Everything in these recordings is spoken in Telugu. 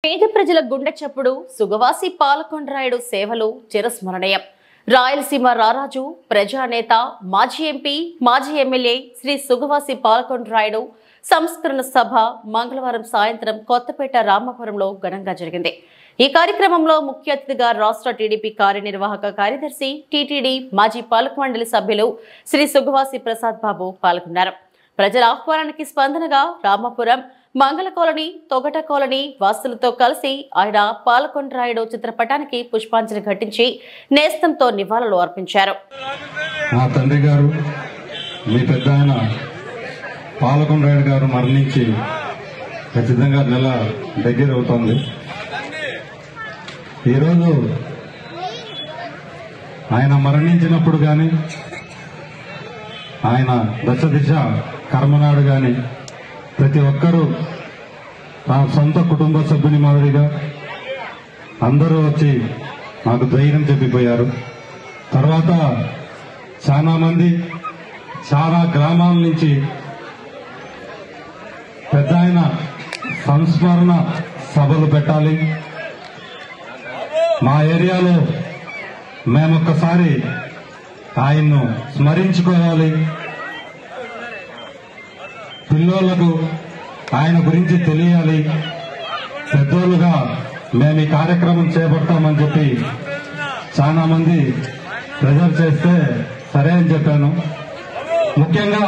పేద ప్రజల గుండె చప్పుడు సుగవాసి పాలకొండరాయుడు సేవలు చిరస్మరణీయం. రాయలసీమ రారాజు, ప్రజానేత, మాజీ ఎంపీ, మాజీ ఎమ్మెల్యే శ్రీ సుగవాసి పాలకొండరాయుడు సంస్కరణ సభ మంగళవారం సాయంత్రం కొత్తపేట రామాపురంలో ఘనంగా జరిగింది. ఈ కార్యక్రమంలో ముఖ్య అతిథిగా రాష్ట్ర టీడీపీ కార్యనిర్వాహక కార్యదర్శి, టీటీడీ మాజీ పాలక మండలి సభ్యులు శ్రీ సుగవాసి ప్రసాద్ బాబు పాల్గొన్నారు. ప్రజల ఆహ్వానానికి స్పందనగా రామాపురం మంగళ కాలనీ, తొగట కాలనీ వాసులతో కలిసి ఆయన పాలకొండరాయుడు చిత్రపటానికి పుష్పాంజలి ఘటించి నేస్తంతో నివాళులు అర్పించారు. మా తండ్రి గారు, మీ పెద్ద ఆయన పాలకొండరాయుడు గారు మరణించి ఖచ్చితంగా నెల దగ్గర అవుతుంది. ఈరోజు ఆయన మరణించినప్పుడు కానీ, ఆయన దశ దిశ కర్మనాడు కానీ ప్రతి ఒక్కరూ నా సొంత కుటుంబ సభ్యుని మాదిరిగా అందరూ వచ్చి నాకు ధైర్యం చెప్పిపోయారు. తర్వాత చాలా మంది చాలా గ్రామాల నుంచి పెద్ద ఆయన సంస్మరణ సభలు పెట్టాలి, మా ఏరియాలో మేమొక్కసారి ఆయన్ను స్మరించుకోవాలి, పిల్లోళ్లకు ఆయన గురించి తెలియాలి, పెద్దోళ్ళుగా మేము ఈ కార్యక్రమం చేపడతామని చెప్పి చాలా మంది ప్రెజర్ చేస్తే సరే అని చెప్పాను. ముఖ్యంగా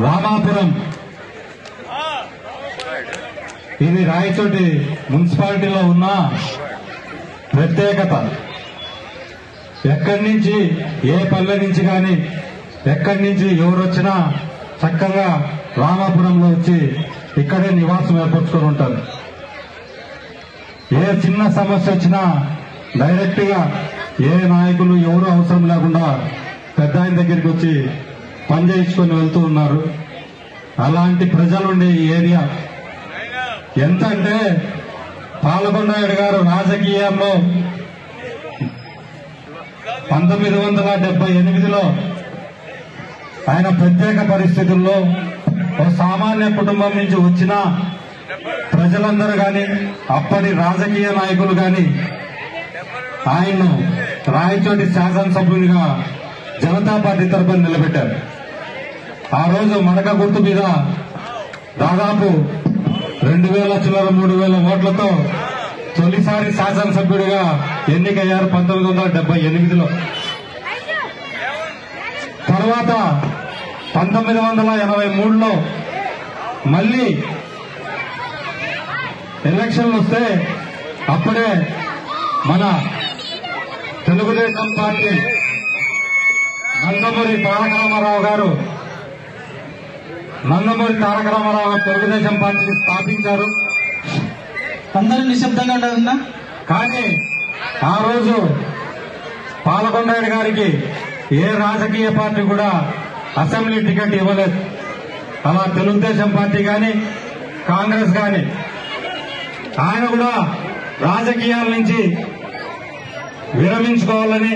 రామాపురం ఇది రాయచోటి మున్సిపాలిటీలో ఉన్న ప్రత్యేకత. ఎక్కడి నుంచి ఏ పల్లె నుంచి కానీ ఎక్కడి నుంచి ఎవరు వచ్చినా చక్కగా రామాపురంలో వచ్చి ఇక్కడే నివాసం ఏర్పరచుకొని ఉంటారు. ఏ చిన్న సమస్య వచ్చినా డైరెక్ట్ గా ఏ నాయకులు ఎవరు అవసరం లేకుండా పెద్ద ఆయన దగ్గరికి వచ్చి పని చేయించుకొని వెళ్తూ ఉన్నారు. అలాంటి ప్రజలుండే ఈ ఏరియా ఎంత అంటే పాలకొండరాయుడు గారు రాజకీయాల్లో 1978లో ఆయన ప్రత్యేక పరిస్థితుల్లో ఒక సామాన్య కుటుంబం నుంచి వచ్చిన ప్రజలందరూ గాని, అప్పటి రాజకీయ నాయకులు గాని ఆయన్ను రాయచోటి శాసనసభ్యునిగా జనతా పార్టీ తరఫున నిలబెట్టారు. ఆ రోజు మడక గుర్తు మీద దాదాపు 2000 చిల్లర 3000 ఓట్లతో తొలిసారి శాసనసభ్యుడిగా ఎన్నికయ్యారు 1978లో. తర్వాత 1983లో మళ్లీ ఎలక్షన్లు వస్తే అప్పుడే మన తెలుగుదేశం పార్టీ నందమూరి తారక రామారావు గారు తెలుగుదేశం పార్టీని స్థాపించారు. అందరూ నిశ్శబ్దంగా ఉండాలన్నా. కానీ ఆ రోజు పాలకొండరాయుడు గారికి ఏ రాజకీయ పార్టీ కూడా అసెంబ్లీ టికెట్ ఇవ్వలేదు. అలా తెలుగుదేశం పార్టీ గాని కాంగ్రెస్ గాని ఆయన కూడా రాజకీయాల నుంచి విరమించుకోవాలని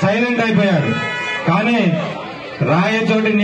సైలెంట్ అయిపోయాడు. కానీ రాయచోటి